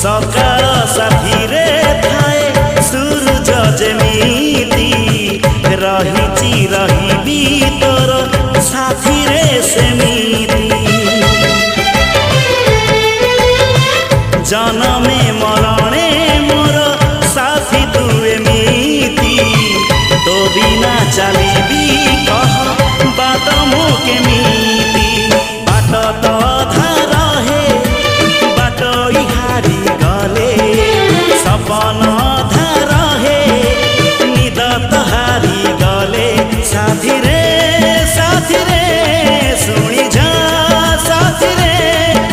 सकाळ साथीरे थाए सूरज जेमिति रहिछि रहिबी तोर साथीरे सेमिति जनमे मरणे मोर साथी तू एमिति तो बिना चलिबी कह बात मो केमिति।